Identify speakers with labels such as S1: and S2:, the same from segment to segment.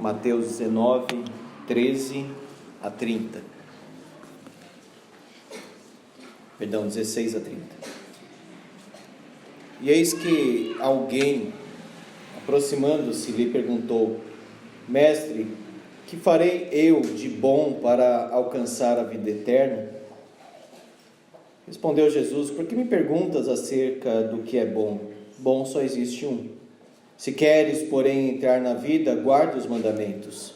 S1: Mateus 19, 13 a 30. Perdão, 16 a 30. E eis que alguém, aproximando-se, lhe perguntou: Mestre, que farei eu de bom para alcançar a vida eterna? Respondeu Jesus: Por que me perguntas acerca do que é bom? Bom só existe um. Se queres, porém, entrar na vida, guarda os mandamentos.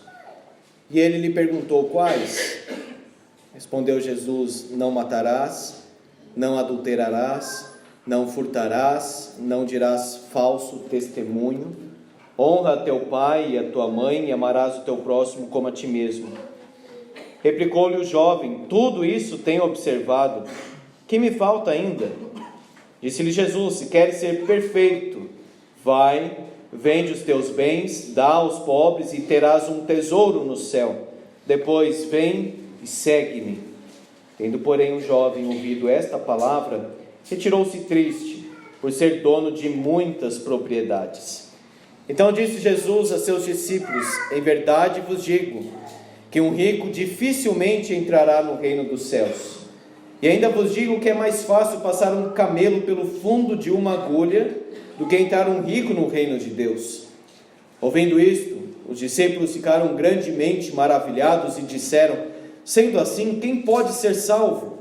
S1: E ele lhe perguntou: Quais? Respondeu Jesus: Não matarás, não adulterarás, não furtarás, não dirás falso testemunho, honra a teu pai e a tua mãe, e amarás o teu próximo como a ti mesmo. Replicou-lhe o jovem: Tudo isso tenho observado. Que me falta ainda? Disse-lhe Jesus: Se queres ser perfeito, vai, vende os teus bens, dá aos pobres e terás um tesouro no céu. Depois vem e segue-me. Tendo, porém, o jovem ouvido esta palavra, retirou-se triste, por ser dono de muitas propriedades. Então disse Jesus a seus discípulos: Em verdade vos digo, que um rico dificilmente entrará no reino dos céus. E ainda vos digo que é mais fácil passar um camelo pelo fundo de uma agulha do que entrar um rico no reino de Deus. Ouvindo isto, os discípulos ficaram grandemente maravilhados e disseram: Sendo assim, quem pode ser salvo?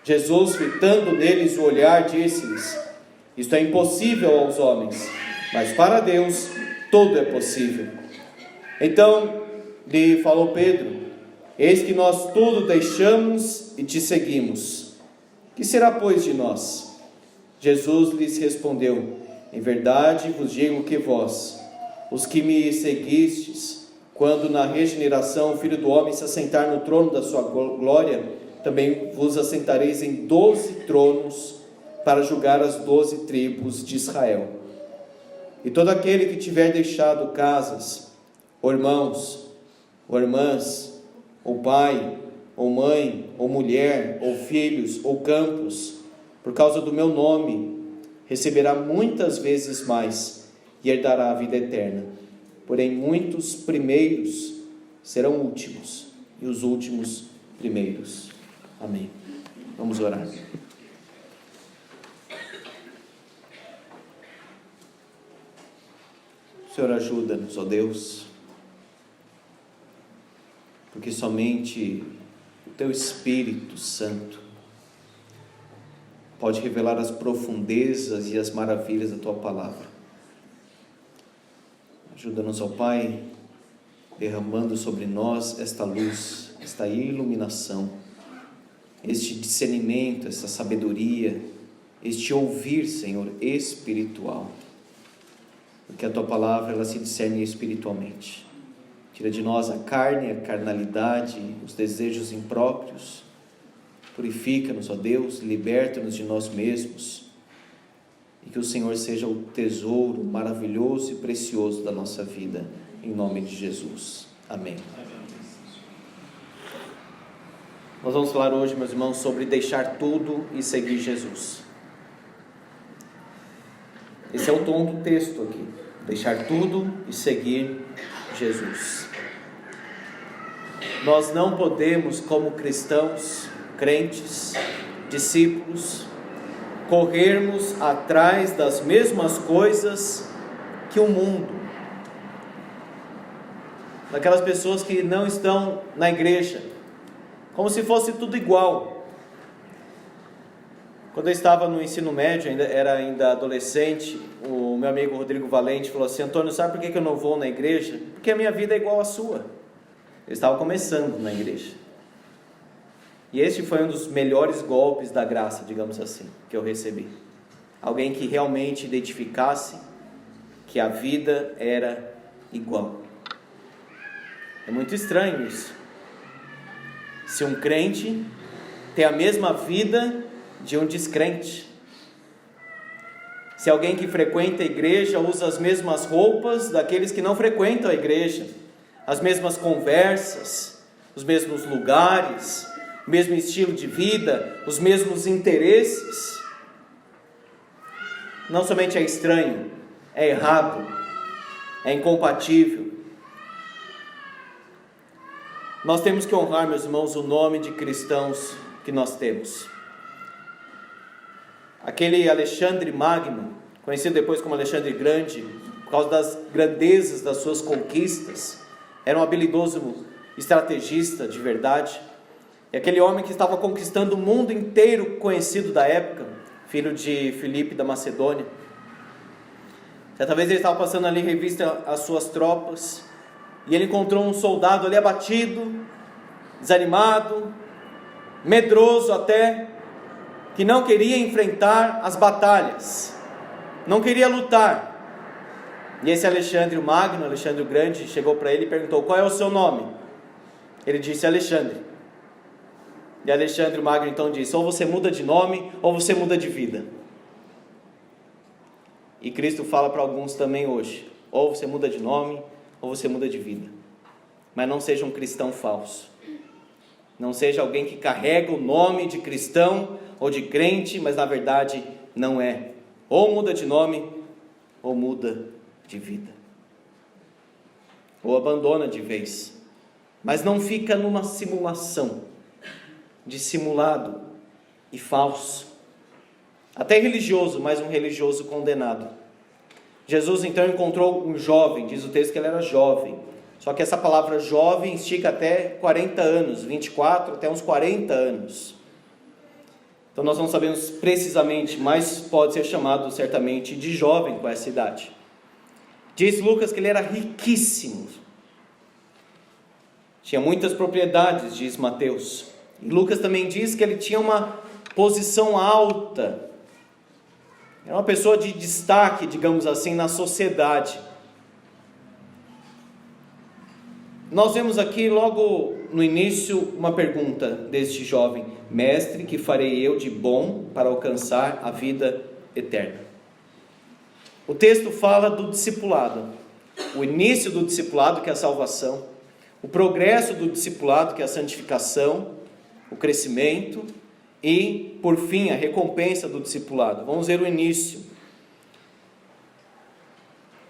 S1: Jesus, fitando neles o olhar, disse-lhes: Isto é impossível aos homens, mas para Deus tudo é possível. Então lhe falou Pedro: Eis que nós tudo deixamos e te seguimos. Que será, pois, de nós? Jesus lhes respondeu: Em verdade vos digo que vós, os que me seguistes, quando na regeneração o Filho do Homem se assentar no trono da sua glória, também vos assentareis em 12 tronos para julgar as 12 tribos de Israel. E todo aquele que tiver deixado casas, ou irmãos, ou irmãs, ou pai, ou mãe, ou mulher, ou filhos, ou campos, por causa do meu nome, receberá muitas vezes mais e herdará a vida eterna. Porém, muitos primeiros serão últimos, e os últimos primeiros. Amém. Vamos orar. Senhor, ajuda-nos, ó Deus, porque somente o Teu Espírito Santo pode revelar as profundezas e as maravilhas da Tua Palavra. Ajuda-nos, ó Pai, derramando sobre nós esta luz, esta iluminação, este discernimento, esta sabedoria, este ouvir, Senhor, espiritual, porque a Tua Palavra, ela se discerne espiritualmente. Tira de nós a carne, a carnalidade, os desejos impróprios. Purifica-nos, ó Deus, liberta-nos de nós mesmos. E que o Senhor seja o tesouro maravilhoso e precioso da nossa vida. Em nome de Jesus. Amém. Nós vamos falar hoje, meus irmãos, sobre deixar tudo e seguir Jesus. Esse é o tom do texto aqui. Deixar tudo e seguir Jesus. Nós não podemos, como cristãos, crentes, discípulos, corrermos atrás das mesmas coisas que o mundo. Daquelas pessoas que não estão na igreja, como se fosse tudo igual. Quando eu estava no ensino médio, era ainda adolescente, o meu amigo Rodrigo Valente falou assim: Antônio, sabe por que eu não vou na igreja? Porque a minha vida é igual à sua. Eu estava começando na igreja. E este foi um dos melhores golpes da graça, digamos assim, que eu recebi. Alguém que realmente identificasse que a vida era igual. É muito estranho isso. Se um crente tem a mesma vida de um descrente. Se alguém que frequenta a igreja usa as mesmas roupas daqueles que não frequentam a igreja, as mesmas conversas, os mesmos lugares, o mesmo estilo de vida, os mesmos interesses, não somente é estranho, é errado, é incompatível. nós temos que honrar, meus irmãos, o nome de cristãos que nós temos. Aquele Alexandre Magno, conhecido depois como Alexandre Grande, por causa das grandezas das suas conquistas, era um habilidoso estrategista de verdade. E aquele homem que estava conquistando o mundo inteiro conhecido da época, filho de Filipe da Macedônia. Certa vez ele estava passando ali revista às suas tropas, e ele encontrou um soldado ali abatido, desanimado, medroso até, que não queria enfrentar as batalhas, não queria lutar. E esse Alexandre o Magno, Alexandre o Grande, chegou para ele e perguntou: qual é o seu nome? Ele disse: Alexandre. E Alexandre o Magno então disse: ou você muda de nome, ou você muda de vida. E Cristo fala para alguns também hoje: ou você muda de nome, ou você muda de vida. Mas não seja um cristão falso. Não seja alguém que carrega o nome de cristão ou de crente, mas na verdade não é. Ou muda de nome, ou muda de vida. Ou abandona de vez. Mas não fica numa simulação, dissimulado e falso. Até religioso, mas um religioso condenado. Jesus então encontrou um jovem, diz o texto que ele era jovem. Só que essa palavra jovem estica até 40 anos, 24 até uns 40 anos. Então nós não sabemos precisamente, mas pode ser chamado certamente de jovem com essa idade. Diz Lucas que ele era riquíssimo. Tinha muitas propriedades, diz Mateus. E Lucas também diz que ele tinha uma posição alta. Era uma pessoa de destaque, digamos assim, na sociedade. Nós vemos aqui logo no início uma pergunta deste jovem: mestre, que farei eu de bom para alcançar a vida eterna? O texto fala do discipulado, o início do discipulado, que é a salvação, o progresso do discipulado, que é a santificação, o crescimento e, por fim, a recompensa do discipulado. Vamos ver o início.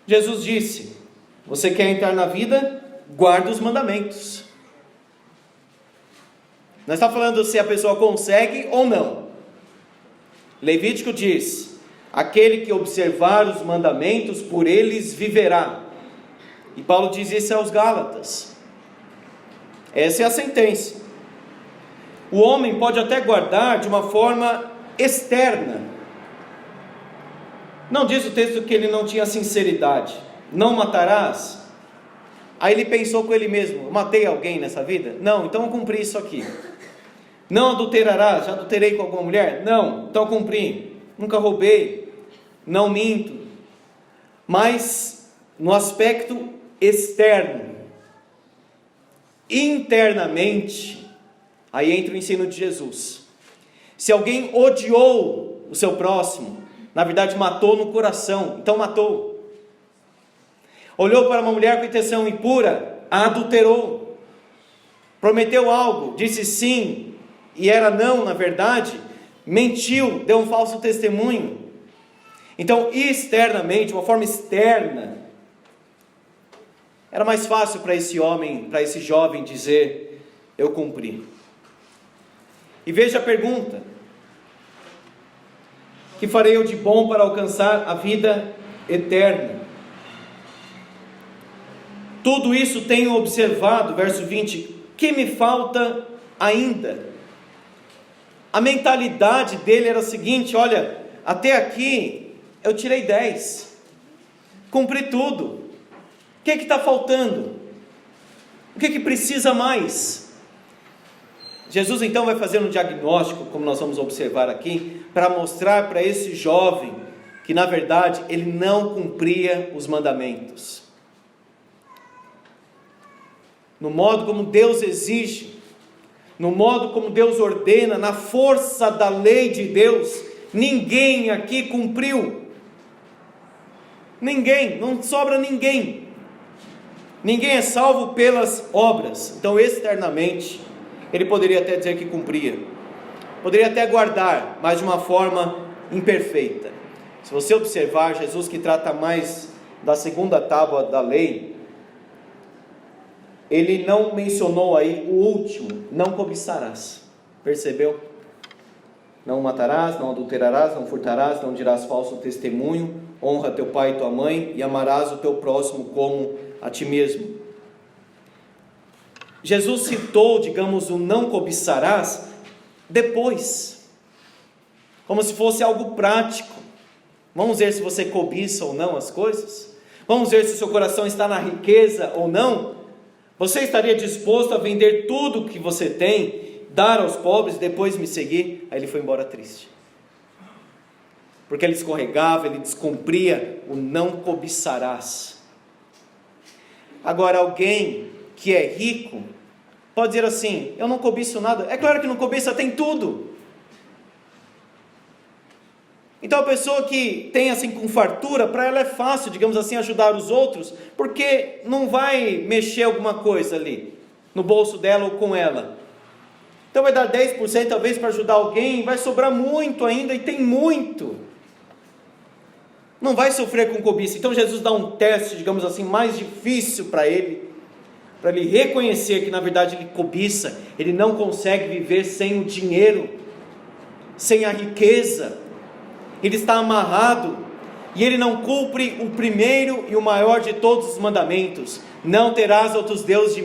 S1: Jesus disse: você quer entrar na vida? Guarda os mandamentos. Não está falando se a pessoa consegue ou não. Levítico diz: aquele que observar os mandamentos, por eles viverá. E Paulo diz isso aos Gálatas. Essa é a sentença. O homem pode até guardar de uma forma externa. Não diz o texto que ele não tinha sinceridade. Não matarás. Aí ele pensou com ele mesmo: matei alguém nessa vida? Não, então eu cumpri isso aqui. Não adulterarás? Já adulterei com alguma mulher? Não, então eu cumpri. Nunca roubei. Não minto. Mas no aspecto externo, internamente, aí entra o ensino de Jesus. Se alguém odiou o seu próximo, na verdade matou no coração, então matou. Olhou para uma mulher com intenção impura, a adulterou. Prometeu algo, disse sim, e era não, na verdade, mentiu, deu um falso testemunho. Então, externamente, de uma forma externa, era mais fácil para esse homem, para esse jovem dizer: eu cumpri. E veja a pergunta: que farei eu de bom para alcançar a vida eterna? Tudo isso tenho observado, verso 20, que me falta ainda? A mentalidade dele era a seguinte: olha, até aqui eu tirei 10, cumpri tudo, o que está faltando? O que precisa mais? Jesus então vai fazer um diagnóstico, como nós vamos observar aqui, para mostrar para esse jovem que na verdade ele não cumpria os mandamentos. No modo como Deus exige, no modo como Deus ordena, na força da lei de Deus, ninguém aqui cumpriu. Ninguém, não sobra ninguém. Ninguém é salvo pelas obras. Então, externamente, ele poderia até dizer que cumpria, poderia até guardar, mas de uma forma imperfeita. Se você observar, Jesus, que trata mais da segunda tábua da lei, ele não mencionou aí o último, não cobiçarás. Percebeu? Não matarás, não adulterarás, não furtarás, não dirás falso testemunho, honra teu pai e tua mãe, e amarás o teu próximo como a ti mesmo. Jesus citou, digamos, o não cobiçarás depois, como se fosse algo prático. Vamos ver se você cobiça ou não as coisas. Vamos ver se o seu coração está na riqueza ou não. Você estaria disposto a vender tudo que você tem, dar aos pobres e depois me seguir? Aí ele foi embora triste, porque ele escorregava, ele descumpria o não cobiçarás. Agora, alguém que é rico pode dizer assim: eu não cobiço nada. É claro que não cobiça, tem tudo. Então a pessoa que tem assim com fartura, para ela é fácil, digamos assim, ajudar os outros, porque não vai mexer alguma coisa ali no bolso dela ou com ela. Então vai dar 10% talvez para ajudar alguém, vai sobrar muito ainda, e tem muito. Não vai sofrer com cobiça. Então Jesus dá um teste, digamos assim, mais difícil para ele reconhecer que na verdade ele cobiça. Ele não consegue viver sem o dinheiro, sem a riqueza. Ele está amarrado, e ele não cumpre o primeiro e o maior de todos os mandamentos: não terás outros deuses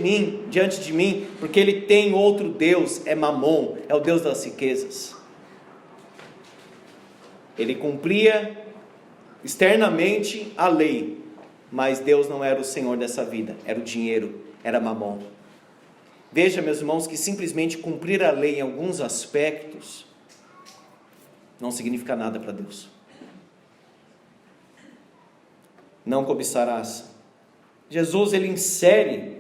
S1: diante de mim, porque ele tem outro Deus, é Mamon, é o Deus das riquezas. Ele cumpria externamente a lei, mas Deus não era o Senhor dessa vida, era o dinheiro, era Mamon. Veja, meus irmãos, que simplesmente cumprir a lei em alguns aspectos não significa nada para Deus. Não cobiçarás. Jesus, ele insere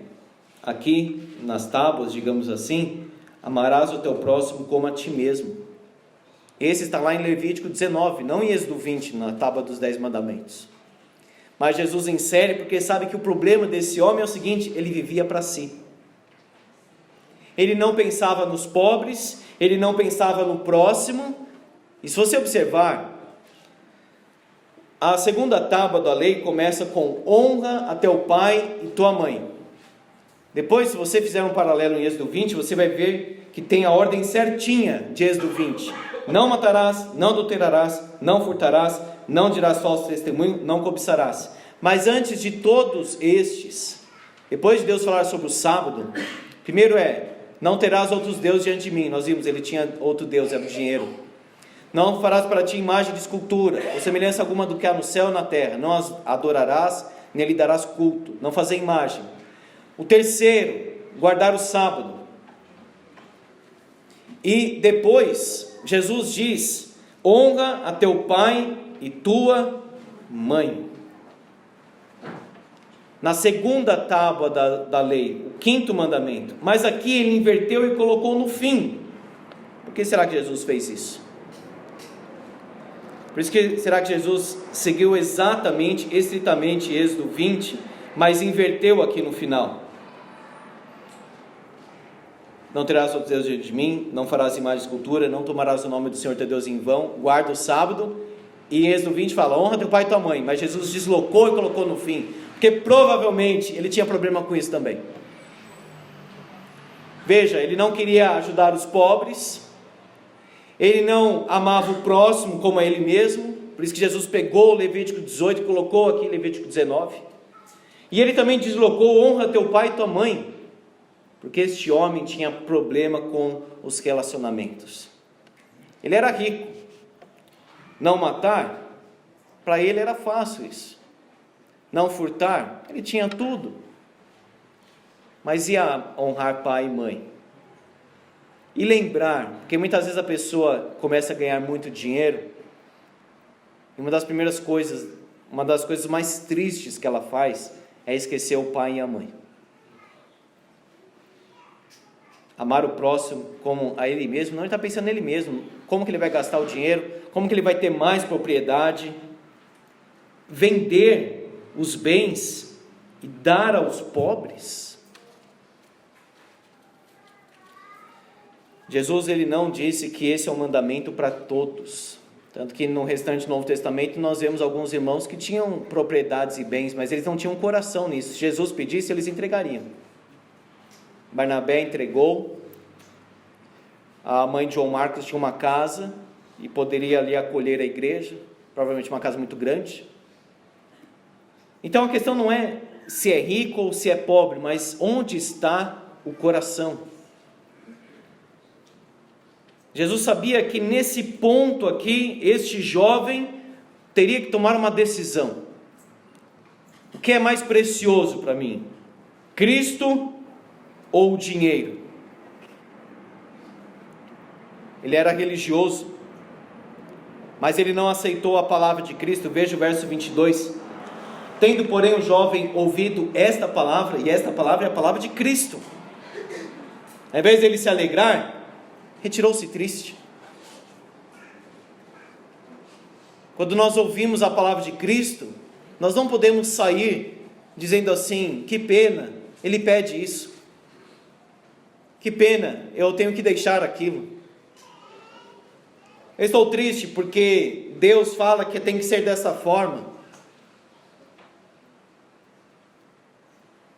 S1: aqui nas tábuas, digamos assim, amarás o teu próximo como a ti mesmo. Esse está lá em Levítico 19, não em Êxodo 20, na tábua dos 10 mandamentos. Mas Jesus insere porque sabe que o problema desse homem é o seguinte: ele vivia para si. Ele não pensava nos pobres, ele não pensava no próximo. E se você observar, a segunda tábua da lei começa com honra a teu pai e tua mãe. Depois, se você fizer um paralelo em Êxodo 20, você vai ver que tem a ordem certinha de Êxodo 20. Não matarás, não adulterarás, não furtarás, não dirás falso testemunho, não cobiçarás. Mas antes de todos estes, depois de Deus falar sobre o sábado, primeiro não terás outros deuses diante de mim. Nós vimos, ele tinha outro Deus, era o dinheiro. Não farás para ti imagem de escultura, ou semelhança alguma do que há no céu e na terra. Não as adorarás, nem lhe darás culto. Não fazer imagem. O terceiro, guardar o sábado. E depois, Jesus diz: honra a teu pai e tua mãe. Na segunda tábua da lei, o quinto mandamento. Mas aqui ele inverteu e colocou no fim. Por que será que Jesus fez isso? Por isso que será que Jesus seguiu exatamente, estritamente Êxodo 20, mas inverteu aqui no final? Não terás outros deuses diante de mim, não farás imagem de escultura, não tomarás o nome do Senhor teu Deus em vão, guarda o sábado. E em Êxodo 20 fala: honra teu pai e tua mãe. Mas Jesus deslocou e colocou no fim, porque provavelmente ele tinha problema com isso também. Veja, ele não queria ajudar os pobres, ele não amava o próximo como a ele mesmo. Por isso que Jesus pegou o Levítico 18 e colocou aqui Levítico 19. E ele também deslocou: honra teu pai e tua mãe, porque este homem tinha problema com os relacionamentos. Ele era rico. Não matar, para ele era fácil isso. Não furtar, ele tinha tudo. Mas ia honrar pai e mãe? E lembrar, porque muitas vezes a pessoa começa a ganhar muito dinheiro, e uma das coisas mais tristes que ela faz é esquecer o pai e a mãe. Amar o próximo como a ele mesmo, não, ele está pensando nele mesmo, como que ele vai gastar o dinheiro, como que ele vai ter mais propriedade, vender os bens e dar aos pobres. Jesus, ele não disse que esse é um mandamento para todos, tanto que no restante do Novo Testamento nós vemos alguns irmãos que tinham propriedades e bens, mas eles não tinham coração nisso. Se Jesus pedisse, eles entregariam. Barnabé entregou. A mãe de João Marcos tinha uma casa e poderia ali acolher a igreja, provavelmente uma casa muito grande. Então a questão não é se é rico ou se é pobre, mas onde está o coração. Jesus sabia que nesse ponto aqui, este jovem teria que tomar uma decisão. O que é mais precioso para mim? Cristo ou o dinheiro? Ele era religioso, mas ele não aceitou a palavra de Cristo. Veja o verso 22. Tendo, porém, o jovem ouvido esta palavra, e esta palavra é a palavra de Cristo, ao invés dele se alegrar, retirou-se triste. Quando nós ouvimos a palavra de Cristo, nós não podemos sair dizendo assim: que pena, ele pede isso, que pena, eu tenho que deixar aquilo, eu estou triste porque Deus fala que tem que ser dessa forma.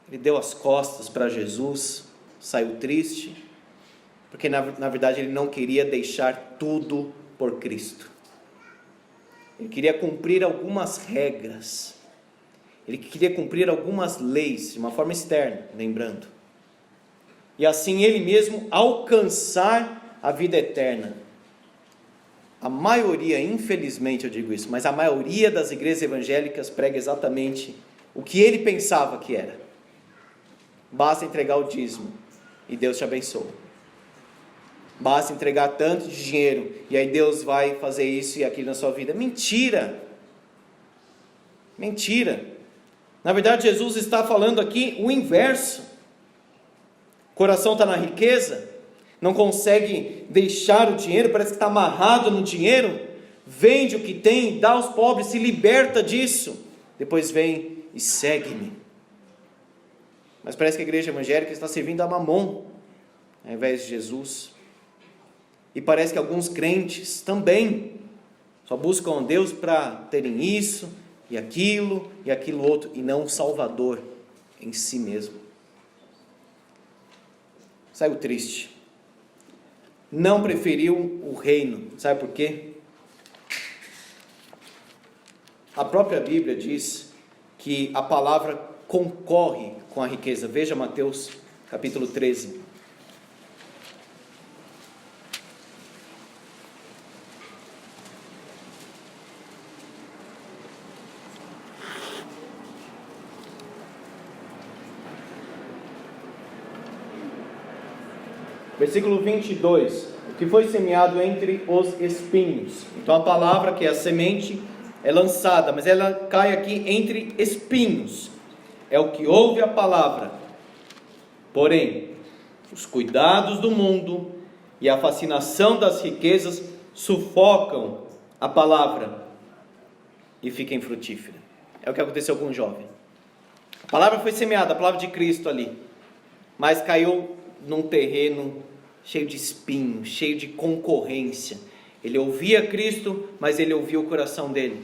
S1: Ele deu as costas para Jesus, saiu triste, porque na verdade ele não queria deixar tudo por Cristo. Ele queria cumprir algumas regras, ele queria cumprir algumas leis, de uma forma externa, lembrando, e assim ele mesmo alcançar a vida eterna. A maioria, infelizmente eu digo isso, mas a maioria das igrejas evangélicas prega exatamente o que ele pensava que era: basta entregar o dízimo e Deus te abençoa, basta entregar tanto de dinheiro e aí Deus vai fazer isso e aquilo na sua vida. Mentira, mentira. Na verdade Jesus está falando aqui o inverso. O coração está na riqueza, não consegue deixar o dinheiro, parece que está amarrado no dinheiro, vende o que tem, dá aos pobres, se liberta disso, depois vem e segue-me. Mas parece que a igreja evangélica está servindo a Mamon ao invés de Jesus. E parece que alguns crentes também só buscam a Deus para terem isso e aquilo outro, e não o Salvador em si mesmo. Saiu triste. Não preferiu o reino. Sabe por quê? A própria Bíblia diz que a palavra concorre com a riqueza. Veja Mateus capítulo 13. Versículo 22, o que foi semeado entre os espinhos. Então a palavra, que é a semente, é lançada, mas ela cai aqui entre espinhos. É o que ouve a palavra, porém os cuidados do mundo e a fascinação das riquezas sufocam a palavra e fica infrutífera. É o que aconteceu com o jovem. A palavra foi semeada, a palavra de Cristo ali, mas caiu num terreno cheio de espinho, cheio de concorrência. Ele ouvia Cristo, mas ele ouvia o coração dele.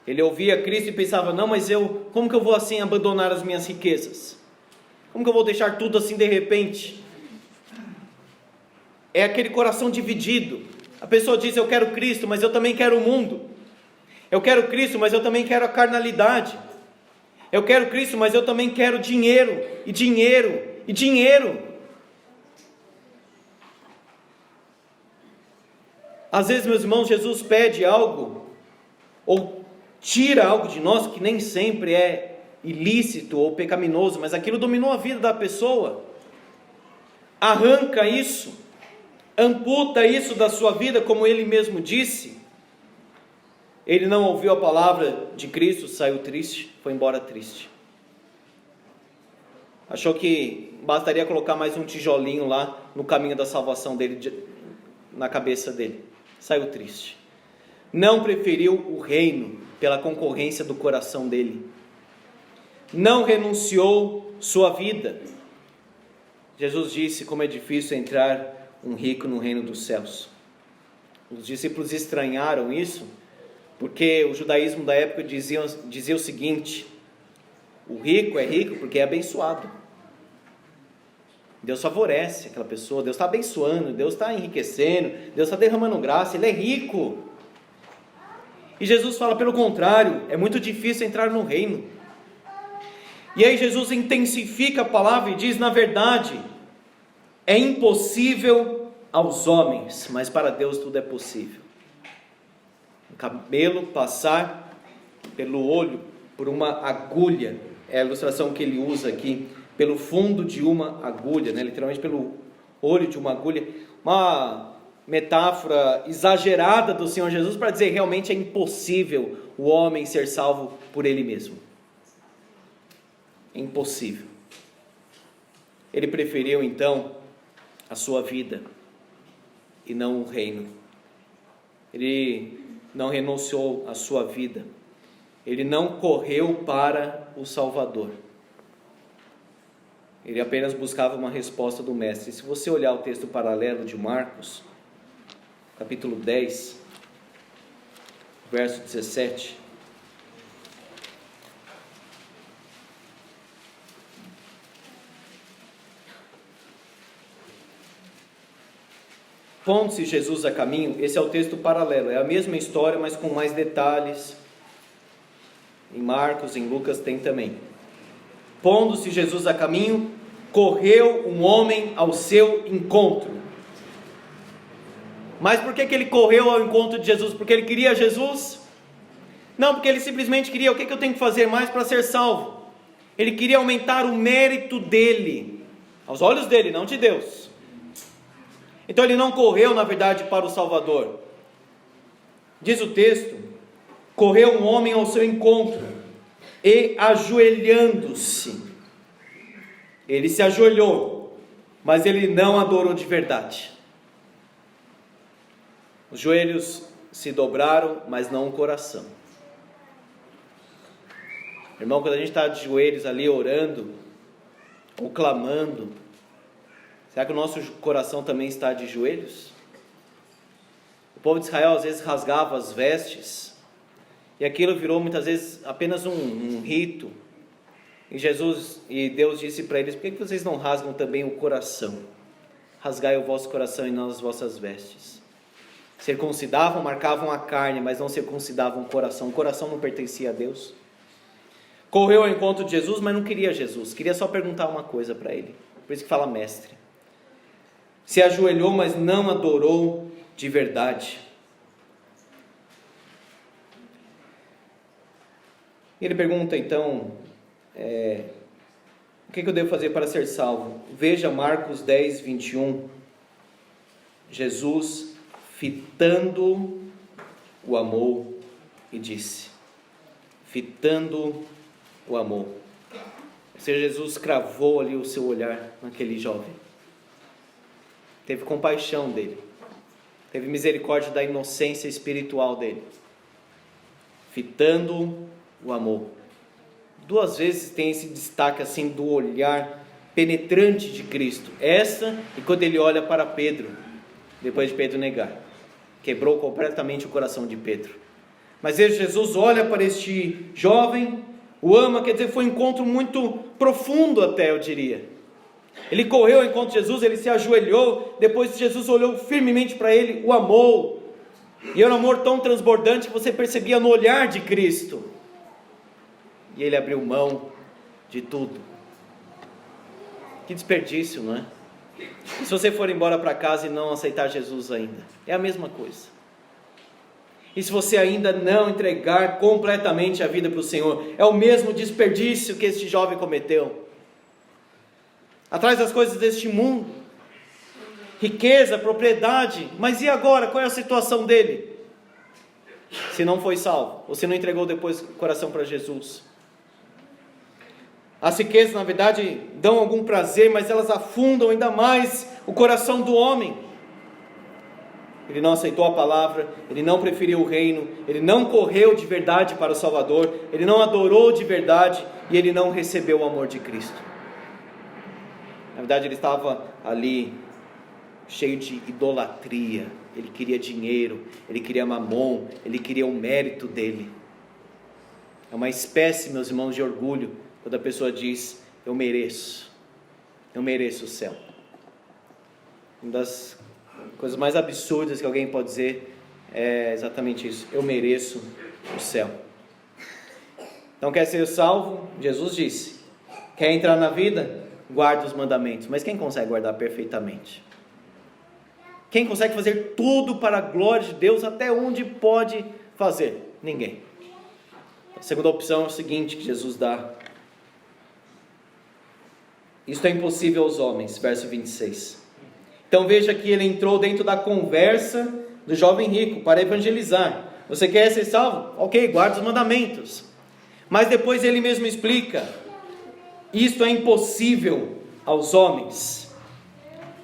S1: Ele ouvia Cristo e pensava: não, mas como que eu vou assim abandonar as minhas riquezas? Como que eu vou deixar tudo assim de repente? É aquele coração dividido. A pessoa diz: eu quero Cristo, mas eu também quero o mundo. Eu quero Cristo, mas eu também quero a carnalidade. Eu quero Cristo, mas eu também quero dinheiro, e dinheiro, e dinheiro. Às vezes, meus irmãos, Jesus pede algo, ou tira algo de nós, que nem sempre é ilícito ou pecaminoso, mas aquilo dominou a vida da pessoa. Arranca isso, amputa isso da sua vida, como ele mesmo disse. Ele não ouviu a palavra de Cristo, saiu triste, foi embora triste. Achou que bastaria colocar mais um tijolinho lá no caminho da salvação dele, na cabeça dele. Saiu triste. Não preferiu o reino pela concorrência do coração dele. Não renunciou sua vida. Jesus disse como é difícil entrar um rico no reino dos céus. Os discípulos estranharam isso, porque o judaísmo da época dizia o seguinte: o rico é rico porque é abençoado. Deus favorece aquela pessoa, Deus está abençoando, Deus está enriquecendo, Deus está derramando graça, Ele é rico. E Jesus fala, pelo contrário, é muito difícil entrar no reino. E aí Jesus intensifica a palavra e diz, na verdade, é impossível aos homens, mas para Deus tudo é possível. Um camelo passar pelo olho, por uma agulha, é a ilustração que ele usa aqui, pelo fundo de uma agulha, literalmente pelo olho de uma agulha, uma metáfora exagerada do Senhor Jesus para dizer realmente é impossível o homem ser salvo por ele mesmo. É impossível. Ele preferiu então a sua vida e não o reino. Ele não renunciou à sua vida. Ele não correu para o Salvador. Ele apenas buscava uma resposta do Mestre. Se você olhar o texto paralelo de Marcos, capítulo 10, verso 17. Pondo-se Jesus a caminho, esse é o texto paralelo, é a mesma história, mas com mais detalhes. Em Marcos, em Lucas tem também. Pondo-se Jesus a caminho, correu um homem ao seu encontro. Mas por que ele correu ao encontro de Jesus? Porque ele queria Jesus? Não, porque ele simplesmente queria, o que eu tenho que fazer mais para ser salvo? Ele queria aumentar o mérito dele, aos olhos dele, não de Deus. Então ele não correu, na verdade, para o Salvador. Diz o texto, correu um homem ao seu encontro, e ajoelhando-se, ele se ajoelhou, mas ele não adorou de verdade. Os joelhos se dobraram, mas não o coração. Irmão, quando a gente está de joelhos ali orando, ou clamando, será que o nosso coração também está de joelhos? O povo de Israel às vezes rasgava as vestes, e aquilo virou muitas vezes apenas um rito. E Deus disse para eles, por que vocês não rasgam também o coração? Rasgai o vosso coração e não as vossas vestes. Circuncidavam, marcavam a carne, mas não circuncidavam o coração. O coração não pertencia a Deus. Correu ao encontro de Jesus, mas não queria Jesus. Queria só perguntar uma coisa para ele. Por isso que fala mestre. Se ajoelhou, mas não adorou de verdade. E ele pergunta então, o que eu devo fazer para ser salvo? Veja Marcos 10, 21. Jesus, fitando, o amou e disse. Fitando, o amou. Ou seja, Jesus cravou ali o seu olhar naquele jovem. Teve compaixão dele. Teve misericórdia da inocência espiritual dele. Fitando, o amor. 2 vezes tem esse destaque assim do olhar penetrante de Cristo. Essa e quando ele olha para Pedro, depois de Pedro negar. Quebrou completamente o coração de Pedro. Mas Jesus olha para este jovem, o ama, quer dizer, foi um encontro muito profundo até, eu diria. Ele correu ao encontro de Jesus, ele se ajoelhou, depois Jesus olhou firmemente para ele, o amou. E era um amor tão transbordante que você percebia no olhar de Cristo. E ele abriu mão de tudo. Que desperdício, não é? E se você for embora para casa e não aceitar Jesus ainda? É a mesma coisa. E se você ainda não entregar completamente a vida para o Senhor? É o mesmo desperdício que este jovem cometeu. Atrás das coisas deste mundo. Riqueza, propriedade. Mas e agora? Qual é a situação dele? Se não foi salvo. Ou se não entregou depois o coração para Jesus. As riquezas, na verdade, dão algum prazer, mas elas afundam ainda mais o coração do homem. Ele não aceitou a palavra, ele não preferiu o reino, ele não correu de verdade para o Salvador, ele não adorou de verdade e ele não recebeu o amor de Cristo. Na verdade, ele estava ali cheio de idolatria, ele queria dinheiro, ele queria mamon, ele queria o mérito dele. É uma espécie, meus irmãos, de orgulho, quando a pessoa diz, eu mereço. Eu mereço o céu. Uma das coisas mais absurdas que alguém pode dizer é exatamente isso. Eu mereço o céu. Então, quer ser salvo? Jesus disse. Quer entrar na vida? Guarda os mandamentos. Mas quem consegue guardar perfeitamente? Quem consegue fazer tudo para a glória de Deus até onde pode fazer? Ninguém. A segunda opção é o seguinte que Jesus dá. Isto é impossível aos homens, verso 26. Então veja que ele entrou dentro da conversa do jovem rico para evangelizar. Você quer ser salvo? Ok, guarda os mandamentos. Mas depois ele mesmo explica. Isto é impossível aos homens.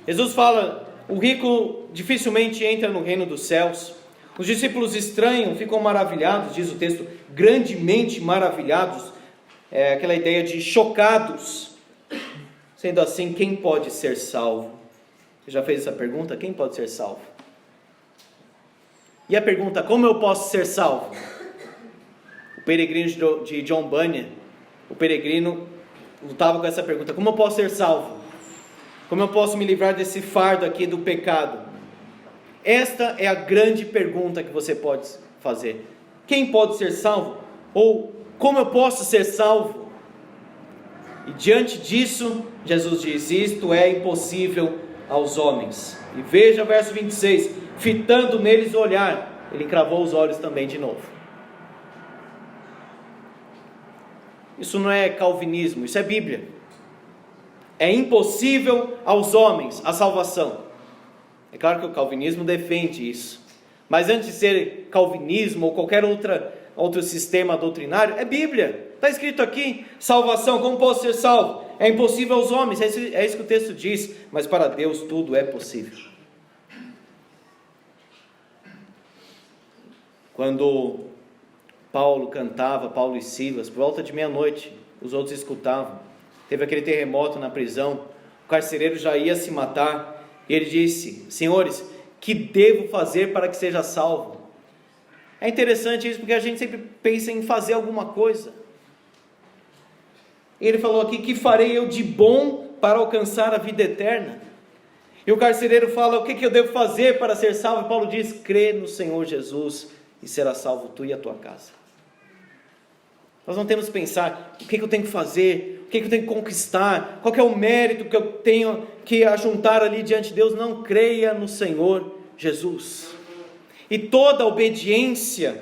S1: Jesus fala, o rico dificilmente entra no reino dos céus. Os discípulos estranham, ficam maravilhados, diz o texto, grandemente maravilhados. É aquela ideia de chocados. Sendo assim, quem pode ser salvo? Você já fez essa pergunta? Quem pode ser salvo? E a pergunta, como eu posso ser salvo? O peregrino de John Bunyan, o peregrino lutava com essa pergunta, como eu posso ser salvo? Como eu posso me livrar desse fardo aqui do pecado? Esta é a grande pergunta que você pode fazer. Quem pode ser salvo? Ou como eu posso ser salvo? E diante disso, Jesus diz, isto é impossível aos homens. E veja o verso 26, fitando neles o olhar, ele encravou os olhos também de novo. Isso não é calvinismo, isso é Bíblia. É impossível aos homens a salvação. É claro que o calvinismo defende isso. Mas antes de ser calvinismo ou qualquer outro sistema doutrinário, é Bíblia. Está escrito aqui, salvação, como posso ser salvo? É impossível aos homens, é isso que o texto diz, mas para Deus tudo é possível. Quando Paulo cantava, Paulo e Silas, por volta de meia-noite, os outros escutavam, teve aquele terremoto na prisão, o carcereiro já ia se matar, e ele disse, senhores, que devo fazer para que seja salvo? É interessante isso, porque a gente sempre pensa em fazer alguma coisa. Ele falou aqui, que farei eu de bom para alcançar a vida eterna? E o carcereiro fala, o que eu devo fazer para ser salvo? E Paulo diz, crê no Senhor Jesus e será salvo tu e a tua casa. Nós não temos que pensar, o que eu tenho que fazer? O que eu tenho que conquistar? Qual que é o mérito que eu tenho que ajuntar ali diante de Deus? Não, creia no Senhor Jesus. E toda obediência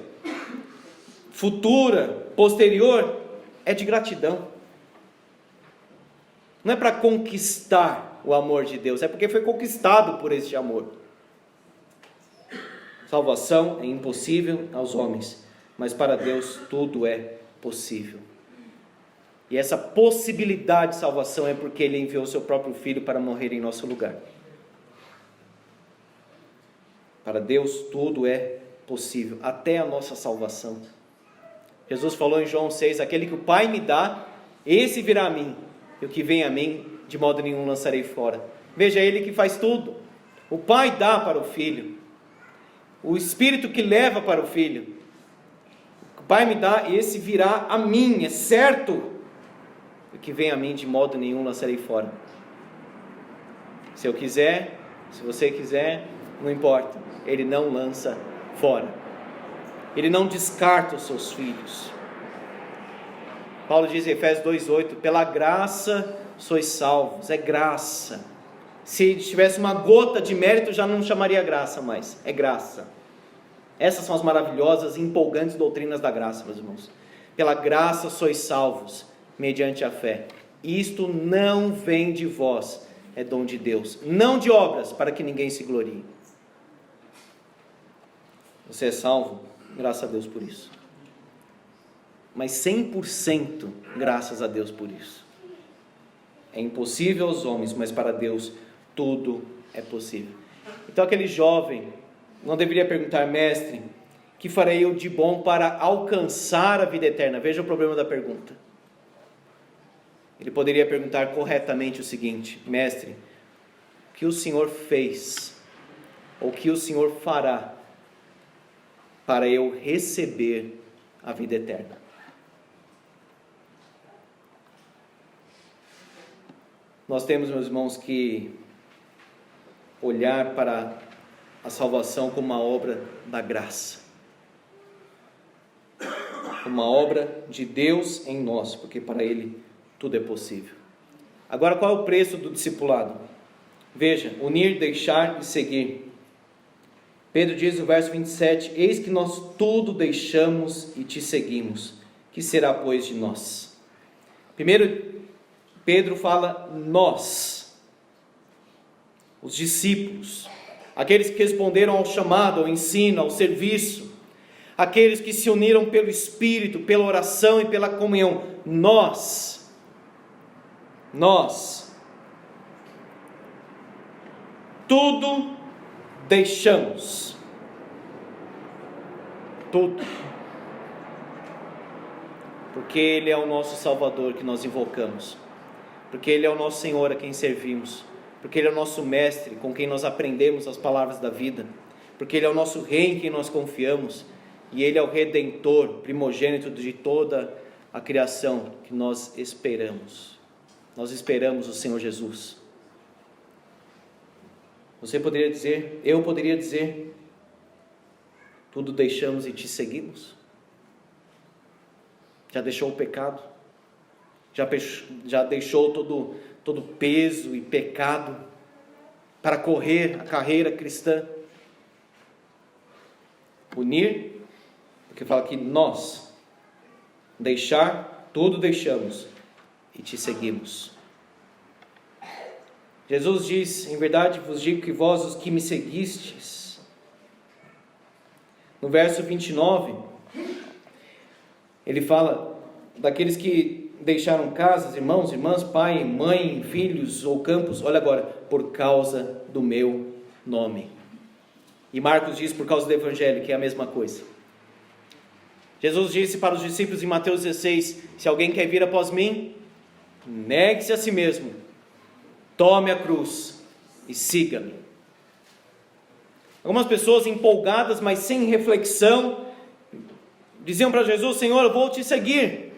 S1: futura, posterior, é de gratidão. Não é para conquistar o amor de Deus, é porque foi conquistado por este amor. Salvação é impossível aos homens, mas para Deus tudo é possível. E essa possibilidade de salvação é porque Ele enviou o seu próprio Filho para morrer em nosso lugar. Para Deus tudo é possível, até a nossa salvação. Jesus falou em João 6, aquele que o Pai me dá, esse virá a mim, e o que vem a mim, de modo nenhum lançarei fora. Veja, Ele que faz tudo. O Pai dá para o Filho, o Espírito que leva para o Filho. O Pai me dá, esse virá a mim, é certo. O que vem a mim, de modo nenhum lançarei fora. Se eu quiser, se você quiser, não importa, Ele não lança fora. Ele não descarta os seus filhos. Paulo diz em Efésios 2,8, pela graça sois salvos, é graça. Se tivesse uma gota de mérito, já não chamaria graça mais, é graça. Essas são as maravilhosas e empolgantes doutrinas da graça, meus irmãos. Pela graça sois salvos, mediante a fé. Isto não vem de vós, é dom de Deus, não de obras, para que ninguém se glorie. Você é salvo, graças a Deus por isso. Mas 100% graças a Deus por isso. É impossível aos homens, mas para Deus tudo é possível. Então aquele jovem não deveria perguntar, mestre, que farei eu de bom para alcançar a vida eterna? Veja o problema da pergunta. Ele poderia perguntar corretamente o seguinte, mestre, o que o Senhor fez, ou o que o Senhor fará para eu receber a vida eterna? nós temos, meus irmãos, que olhar para a salvação como uma obra da graça, uma obra de Deus em nós, porque para Ele tudo é possível. Agora, qual é o preço do discipulado? Veja, unir, deixar e seguir. Pedro diz no verso 27, eis que nós tudo deixamos e te seguimos, que será pois de nós? Primeiro, Pedro fala nós, os discípulos, aqueles que responderam ao chamado, ao ensino, ao serviço, aqueles que se uniram pelo Espírito, pela oração e pela comunhão. Nós, tudo deixamos, tudo, porque Ele é o nosso Salvador que nós invocamos, porque Ele é o nosso Senhor a quem servimos, porque Ele é o nosso Mestre com quem nós aprendemos as palavras da vida, porque Ele é o nosso Rei em quem nós confiamos, e Ele é o Redentor, primogênito de toda a criação que nós esperamos. Nós esperamos o Senhor Jesus. Você poderia dizer, eu poderia dizer, tudo deixamos e te seguimos? Já deixou o pecado? Já deixou todo peso e pecado para correr a carreira cristã? Unir, porque fala que nós, deixar, tudo deixamos e te seguimos. Jesus diz, em verdade vos digo que vós os que me seguistes, no verso 29, ele fala daqueles que deixaram casas, irmãos, irmãs, pai, mãe, filhos ou campos, olha agora, por causa do meu nome. E Marcos diz por causa do Evangelho, que é a mesma coisa. Jesus disse para os discípulos em Mateus 16, se alguém quer vir após mim, negue-se a si mesmo, tome a cruz e siga-me. Algumas pessoas empolgadas, mas sem reflexão, diziam para Jesus, Senhor, eu vou te seguir.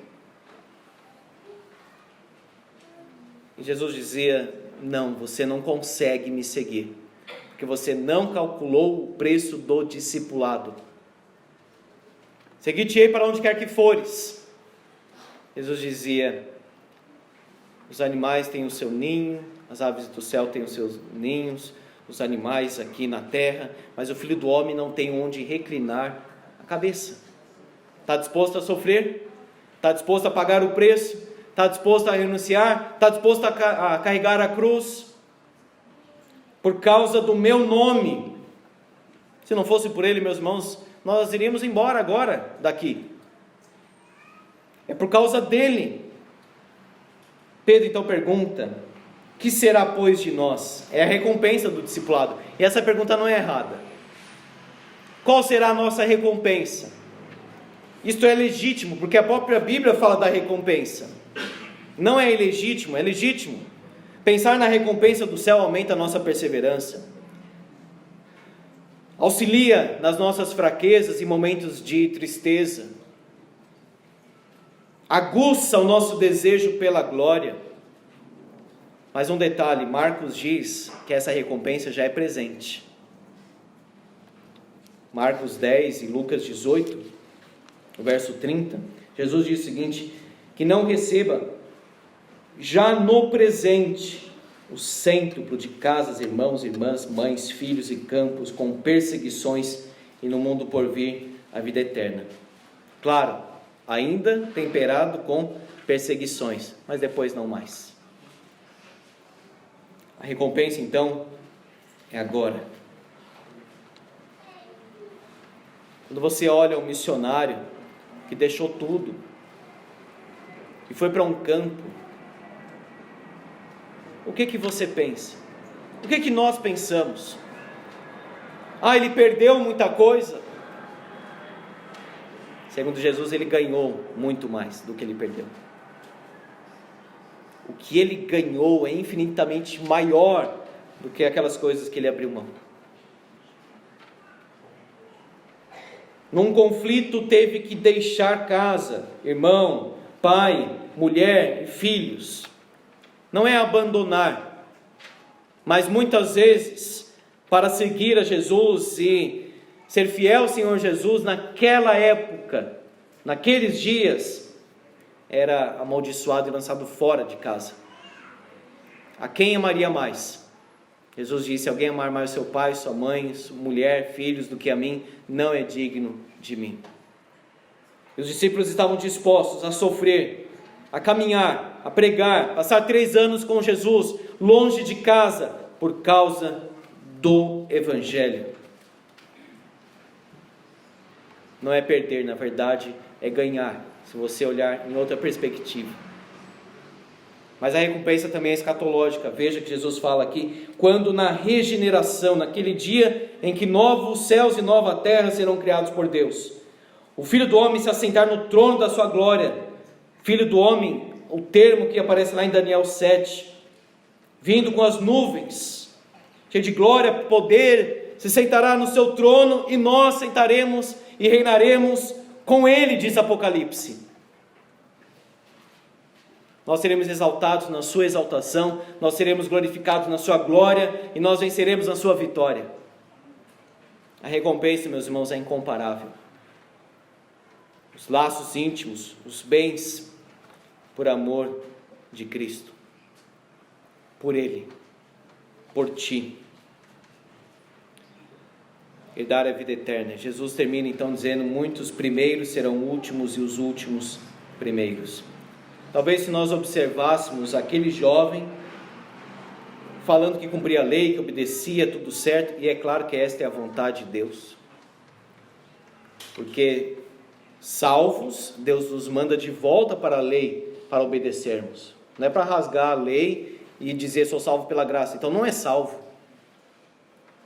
S1: E Jesus dizia, não, você não consegue me seguir, porque você não calculou o preço do discipulado. Seguir-te-ei para onde quer que fores. Jesus dizia, os animais têm o seu ninho, as aves do céu têm os seus ninhos, os animais aqui na terra, mas o Filho do Homem não tem onde reclinar a cabeça. Está disposto a sofrer? Está disposto a pagar o preço? Está disposto a renunciar? Está disposto a carregar a cruz? Por causa do meu nome. Se não fosse por Ele, meus irmãos, nós iríamos embora agora daqui. É por causa dele. Pedro então pergunta, que será pois de nós? É a recompensa do discipulado. E essa pergunta não é errada. Qual será a nossa recompensa? Isto é legítimo, porque a própria Bíblia fala da recompensa. Não é ilegítimo, é legítimo. Pensar na recompensa do céu aumenta a nossa perseverança. Auxilia nas nossas fraquezas e momentos de tristeza. Aguça o nosso desejo pela glória. Mas um detalhe, Marcos diz que essa recompensa já é presente. Marcos 10 e Lucas 18, no verso 30, Jesus diz o seguinte, que não receba já no presente o cêntuplo de casas, irmãos, irmãs, mães, filhos e campos, com perseguições, e no mundo por vir a vida eterna. Claro, ainda temperado com perseguições, mas depois não mais. A recompensa então é agora. Quando você olha um missionário que deixou tudo e foi para um campo, o que você pensa? O que nós pensamos? Ele perdeu muita coisa. Segundo Jesus, ele ganhou muito mais do que ele perdeu. O que ele ganhou é infinitamente maior do que aquelas coisas que ele abriu mão. Num conflito teve que deixar casa, irmão, pai, mulher e filhos. não é abandonar, mas muitas vezes, para seguir a Jesus e ser fiel ao Senhor Jesus, naquela época, naqueles dias, era amaldiçoado e lançado fora de casa. A quem amaria mais? Jesus disse: alguém amar mais seu pai, sua mãe, sua mulher, filhos do que a mim, não é digno de mim. E os discípulos estavam dispostos a sofrer, a caminhar, a pregar, passar 3 anos com Jesus, longe de casa, por causa do Evangelho. Não é perder, na verdade, é ganhar, se você olhar em outra perspectiva. Mas a recompensa também é escatológica. Veja que Jesus fala aqui: quando na regeneração, naquele dia em que novos céus e nova terra serão criados por Deus, o Filho do Homem se assentar no trono da sua glória. Filho do Homem, o termo que aparece lá em Daniel 7, vindo com as nuvens, cheio de glória, poder, se sentará no seu trono e nós sentaremos e reinaremos com ele, diz Apocalipse. Nós seremos exaltados na sua exaltação, nós seremos glorificados na sua glória e nós venceremos na sua vitória. A recompensa, meus irmãos, é incomparável. Os laços íntimos, os bens, por amor de Cristo, por Ele, por ti. Herdar a vida eterna. Jesus termina então dizendo: muitos primeiros serão últimos e os últimos primeiros. Talvez se nós observássemos aquele jovem falando que cumpria a lei, que obedecia, tudo certo, e é claro que esta é a vontade de Deus, porque salvos, Deus nos manda de volta para a lei, para obedecermos. Não é para rasgar a lei e dizer sou salvo pela graça. Então não é salvo.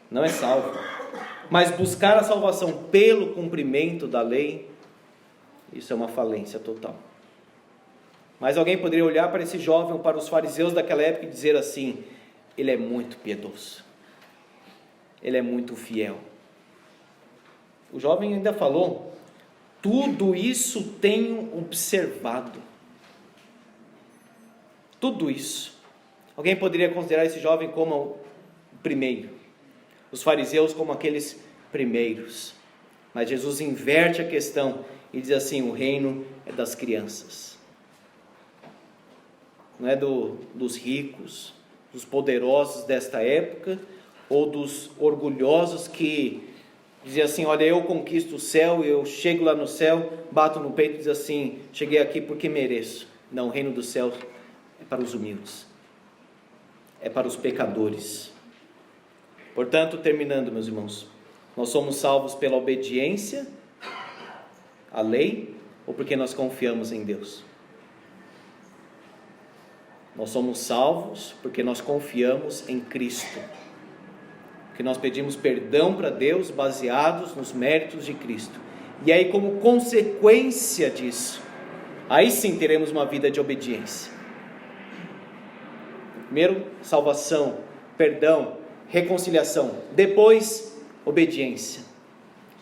S1: Não é salvo. Mas buscar a salvação pelo cumprimento da lei, isso é uma falência total. Mas alguém poderia olhar para esse jovem ou para os fariseus daquela época e dizer assim: ele é muito piedoso, ele é muito fiel. O jovem ainda falou: tudo isso tenho observado. Tudo isso. Alguém poderia considerar esse jovem como o primeiro, os fariseus como aqueles primeiros. Mas Jesus inverte a questão e diz assim: o reino é das crianças. Não é dos ricos, dos poderosos desta época, ou dos orgulhosos que diziam assim: olha, eu conquisto o céu, eu chego lá no céu, bato no peito e diz assim: cheguei aqui porque mereço. Não, o reino dos céus é para os humildes, é para os pecadores. Portanto, terminando, meus irmãos, nós somos salvos pela obediência à lei ou porque nós confiamos em Deus? Nós somos salvos porque nós confiamos em Cristo, porque nós pedimos perdão para Deus baseados nos méritos de Cristo. E aí, como consequência disso, aí sim teremos uma vida de obediência. Primeiro, salvação, perdão, reconciliação. Depois, obediência.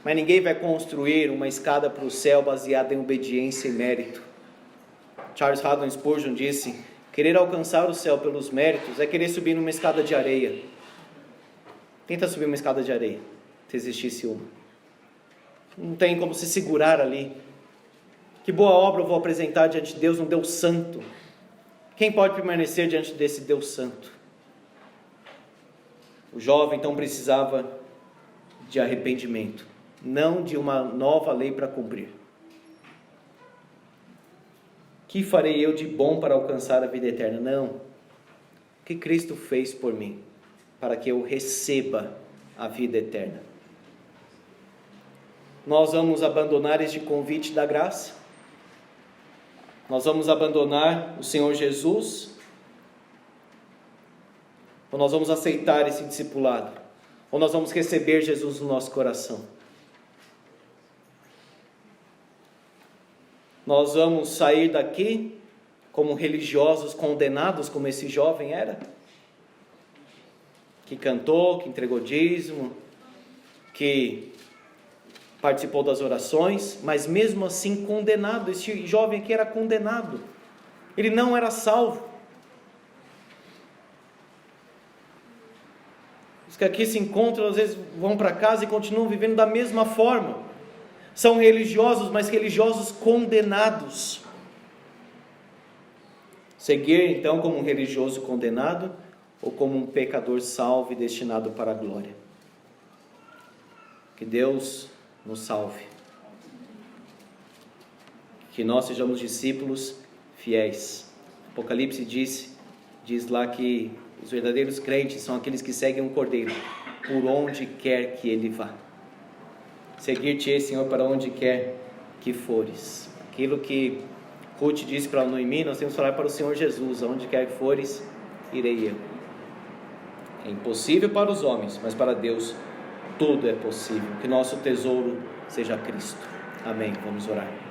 S1: Mas ninguém vai construir uma escada para o céu baseada em obediência e mérito. Charles Haddon Spurgeon disse: querer alcançar o céu pelos méritos é querer subir numa escada de areia. Tenta subir uma escada de areia, se existisse uma. Não tem como se segurar ali. Que boa obra eu vou apresentar diante de Deus, um Deus santo? Quem pode permanecer diante desse Deus santo? O jovem então precisava de arrependimento, não de uma nova lei para cumprir. Que farei eu de bom para alcançar a vida eterna? Não. O que Cristo fez por mim, para que eu receba a vida eterna? Nós vamos abandonar este convite da graça? Nós vamos abandonar o Senhor Jesus? Ou nós vamos aceitar esse discipulado? Ou nós vamos receber Jesus no nosso coração? Nós vamos sair daqui como religiosos condenados, como esse jovem era? Que cantou, que entregou dízimo, que participou das orações, mas mesmo assim condenado. Esse jovem aqui era condenado. Ele não era salvo. Os que aqui se encontram, às vezes vão para casa e continuam vivendo da mesma forma. São religiosos, mas religiosos condenados. Seguir então como um religioso condenado ou como um pecador salvo e destinado para a glória? Que Deus nos salve. Que nós sejamos discípulos fiéis. Apocalipse diz lá que os verdadeiros crentes são aqueles que seguem o Cordeiro por onde quer que ele vá. Seguir-te, Senhor, para onde quer que fores. Aquilo que Ruth disse para Noemi, nós temos que falar para o Senhor Jesus: aonde quer que fores, irei eu. É impossível para os homens, mas para Deus tudo é possível. Que nosso tesouro seja Cristo. Amém. Vamos orar.